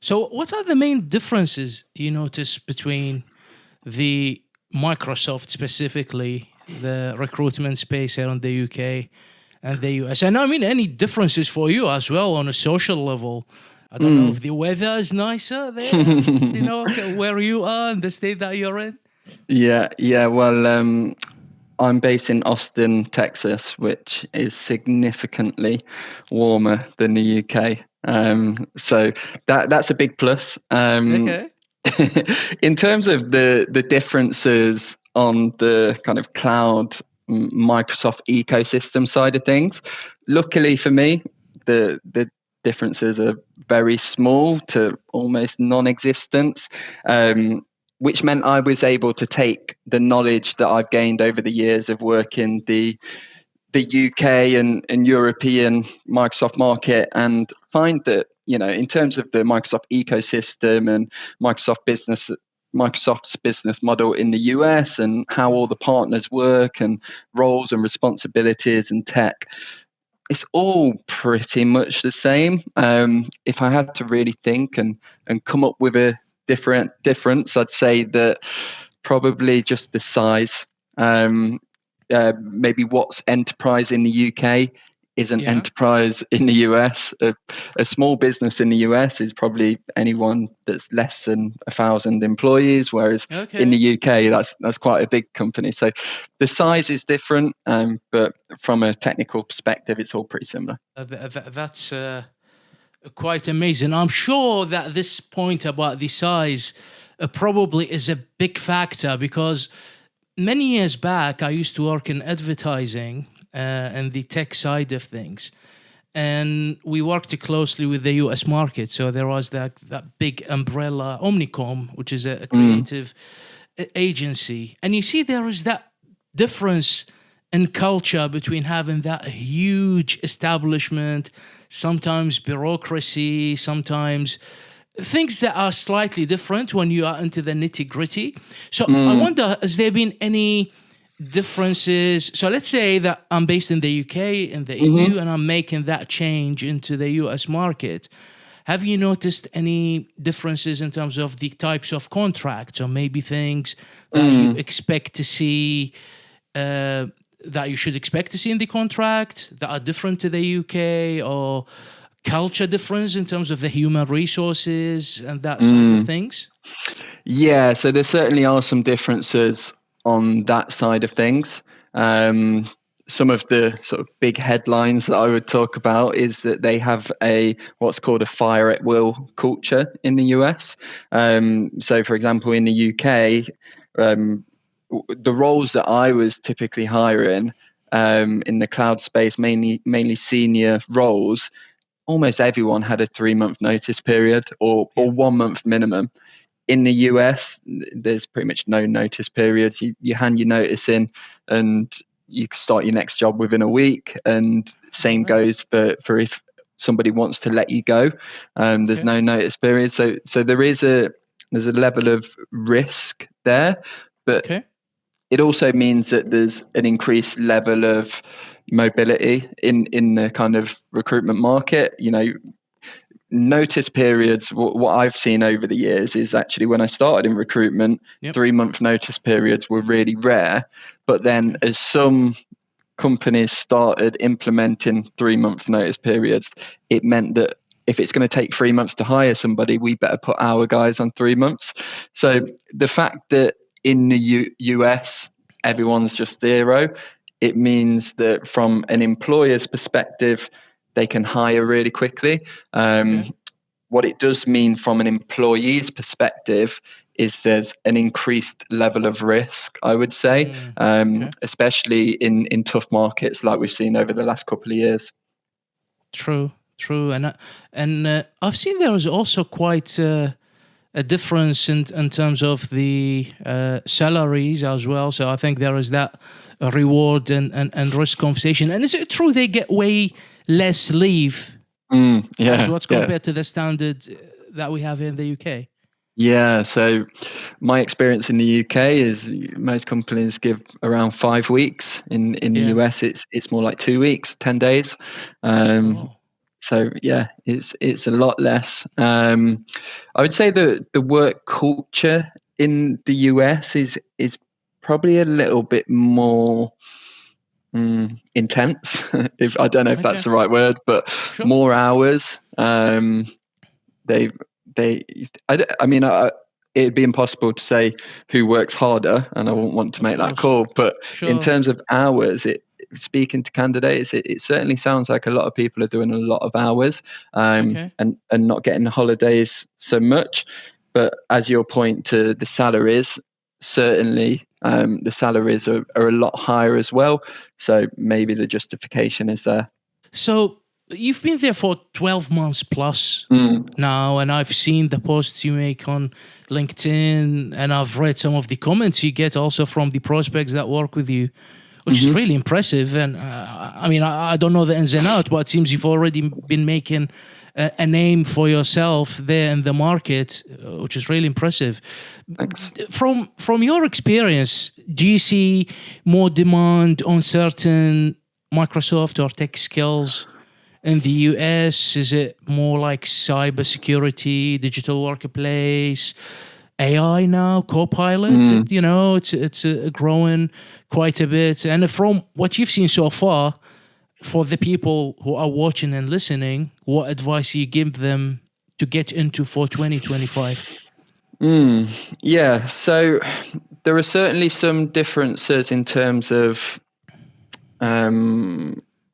So, what are the main differences you notice between the Microsoft specifically, the recruitment space here in the UK and the US? And I mean, any differences for you as well on a social level? I don't know if the weather is nicer there, where you are and the state that you're in. Yeah. Well, I'm based in Austin, Texas, which is significantly warmer than the UK. So that's a big plus. Okay. In terms of the differences on the kind of cloud Microsoft ecosystem side of things, luckily for me, the differences are very small to almost non-existent, which meant I was able to take the knowledge that I've gained over the years of working the UK and European Microsoft market and find that, in terms of the Microsoft ecosystem and Microsoft's business model in the US and how all the partners work and roles and responsibilities and tech, it's all pretty much the same. If I had to really think and come up with a difference, I'd say that probably just the size. Maybe what's enterprise in the UK isn't enterprise in the US. A small business in the US is probably anyone that's less than 1,000 employees, whereas in the UK that's quite a big company. So the size is different, but from a technical perspective, it's all pretty similar. That's quite amazing. I'm sure that this point about the size probably is a big factor, because many years back, I used to work in advertising and the tech side of things. And we worked closely with the US market. So there was that big umbrella, Omnicom, which is a creative agency. And you see, there is that difference in culture between having that huge establishment, sometimes bureaucracy, sometimes things that are slightly different when you are into the nitty-gritty. So I wonder, has there been any differences? So let's say that I'm based in the UK, in the EU, and I'm making that change into the US market. Have you noticed any differences in terms of the types of contracts, or maybe things that you expect to see, that you should expect to see in the contract that are different to the UK, or culture difference in terms of the human resources and that side of things? Yeah, so there certainly are some differences on that side of things. Some of the sort of big headlines that I would talk about is that they have what's called a fire at will culture in the US. So, for example, in the UK, the roles that I was typically hiring in the cloud space, mainly senior roles, almost everyone had a 3-month notice period or 1 month minimum. In the US, there's pretty much no notice periods. You hand your notice in and you can start your next job within a week. And same goes for if somebody wants to let you go. There's no notice period. So there's a level of risk there, but it also means that there's an increased level of mobility in the kind of recruitment market. Notice periods, what I've seen over the years is actually when I started in recruitment, 3-month notice periods were really rare. But then as some companies started implementing 3-month notice periods, it meant that if it's going to take 3 months to hire somebody, we better put our guys on 3 months. So the fact that in the US, everyone's just 0, it means that from an employer's perspective, they can hire really quickly. What it does mean from an employee's perspective is there's an increased level of risk, I would say, especially in tough markets like we've seen over the last couple of years. True. And I've seen there is also quite a difference in terms of the salaries as well. So I think there is that reward and risk conversation. And is it true they get way less leave as what's compared to the standard that we have here in the UK? Yeah, so my experience in the UK is most companies give around 5 weeks. In the US, it's more like 2 weeks, 10 days. So yeah, it's a lot less. I would say the work culture in the US is probably a little bit more intense. If I don't know if that's the right word, but Sure. more hours. I mean, it'd be impossible to say who works harder, and I wouldn't want to make that call. But in terms of hours, speaking to candidates, it certainly sounds like a lot of people are doing a lot of hours, and not getting the holidays so much. But as your point to the salaries, certainly the salaries are a lot higher as well. So maybe the justification is there. So you've been there for 12 months plus now, and I've seen the posts you make on LinkedIn, and I've read some of the comments you get also from the prospects that work with you, which is really impressive. And I mean, I don't know the ins and outs, but it seems you've already been making a name for yourself there in the market, which is really impressive. Thanks. From your experience, do you see more demand on certain Microsoft or tech skills in the US? Is it more like cybersecurity, digital workplace, AI now, Copilot? You know, it's growing quite a bit. And from what you've seen so far, for the people who are watching and listening, what advice you give them to get into for 2025? Yeah, so there are certainly some differences in terms of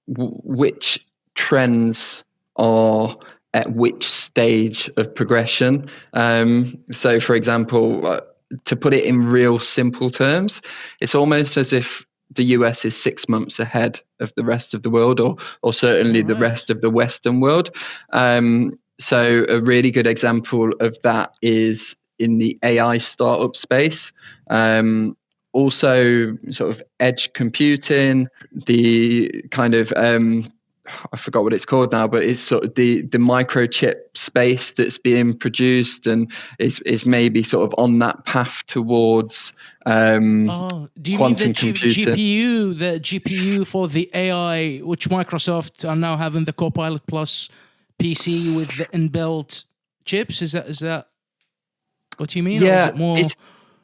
which trends are at which stage of progression. So, for example, to put it in real simple terms, it's almost as if the US is 6 months ahead of the rest of the world, or certainly the rest of the Western world. So a really good example of that is in the AI startup space. Also sort of edge computing, the kind of I forgot what it's called now, but it's sort of the microchip space that's being produced and is maybe sort of on that path towards do you mean the computing. the GPU for the AI, which Microsoft are now having the Copilot Plus PC with the inbuilt chips? Is that what you mean? Yeah, or is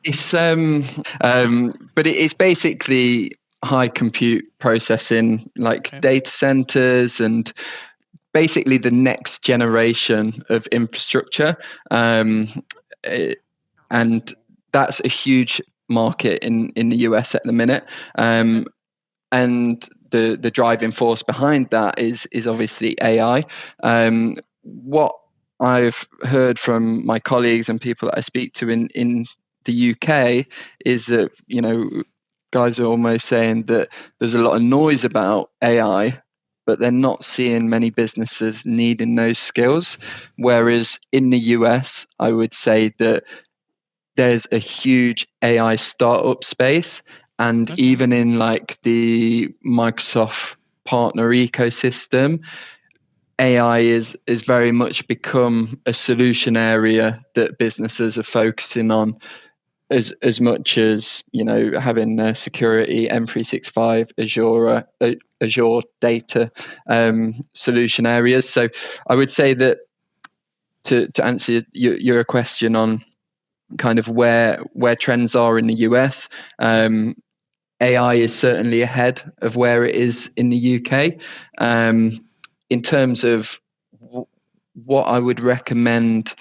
it more? But it's basically high compute processing, like data centers, and basically the next generation of infrastructure. And that's a huge market in the US at the minute. And the driving force behind that is obviously AI. What I've heard from my colleagues and people that I speak to in the UK is that, guys are almost saying that there's a lot of noise about AI, but they're not seeing many businesses needing those skills. Whereas in the US, I would say that there's a huge AI startup space, and even in like the Microsoft partner ecosystem, AI is very much become a solution area that businesses are focusing on, as much as having security, M365, Azure data solution areas. So I would say that to answer your question on kind of where trends are in the US, AI is certainly ahead of where it is in the UK. In terms of what I would recommend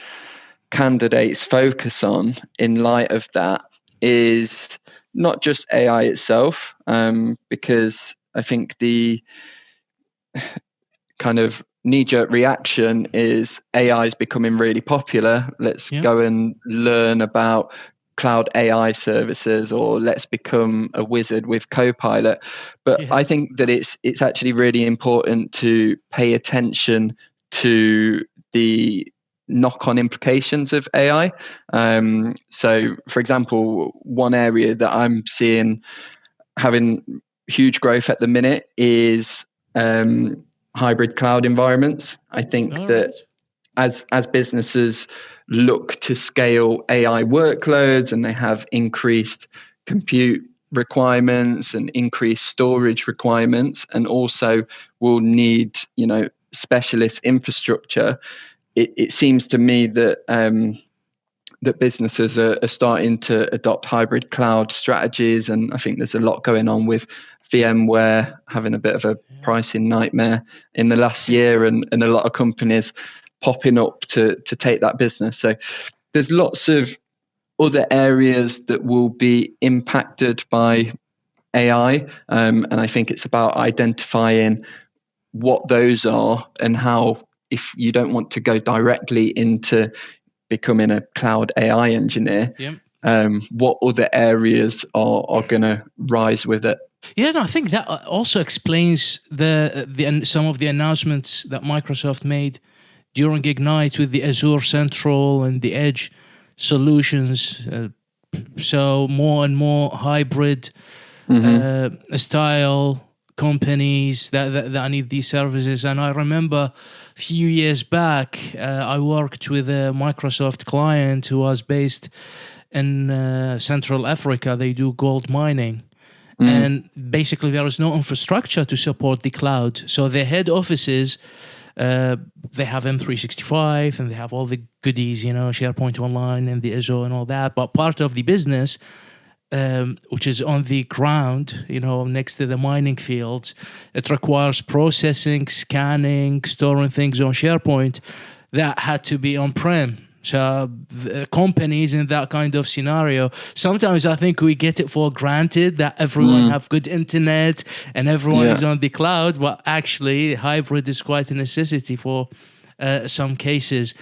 candidates focus on in light of that is not just AI itself, because I think the kind of knee-jerk reaction is AI is becoming really popular. Let's go and learn about cloud AI services, or let's become a wizard with Copilot. But I think that it's actually really important to pay attention to the knock-on implications of AI. So, for example, one area that I'm seeing having huge growth at the minute is hybrid cloud environments. I think that as businesses look to scale AI workloads and they have increased compute requirements and increased storage requirements, and also will need specialist infrastructure, it seems to me that that businesses are starting to adopt hybrid cloud strategies, and I think there's a lot going on with VMware having a bit of a pricing nightmare in the last year, and a lot of companies popping up to take that business. So there's lots of other areas that will be impacted by AI, and I think it's about identifying what those are and how, if you don't want to go directly into becoming a cloud AI engineer, what other areas are going to rise with it. Yeah, no, I think that also explains the some of the announcements that Microsoft made during Ignite with the Azure Central and the Edge solutions. So more and more hybrid style companies that need these services. And I remember a few years back, I worked with a Microsoft client who was based in Central Africa. They do gold mining. And basically there is no infrastructure to support the cloud. So their head offices, they have M365 and they have all the goodies, SharePoint Online and the Azure and all that. But part of the business, which is on the ground, next to the mining fields, it requires processing, scanning, storing things on SharePoint that had to be on-prem. So the companies in that kind of scenario, sometimes I think we get it for granted that everyone have good internet and everyone is on the cloud, but actually hybrid is quite a necessity for some cases.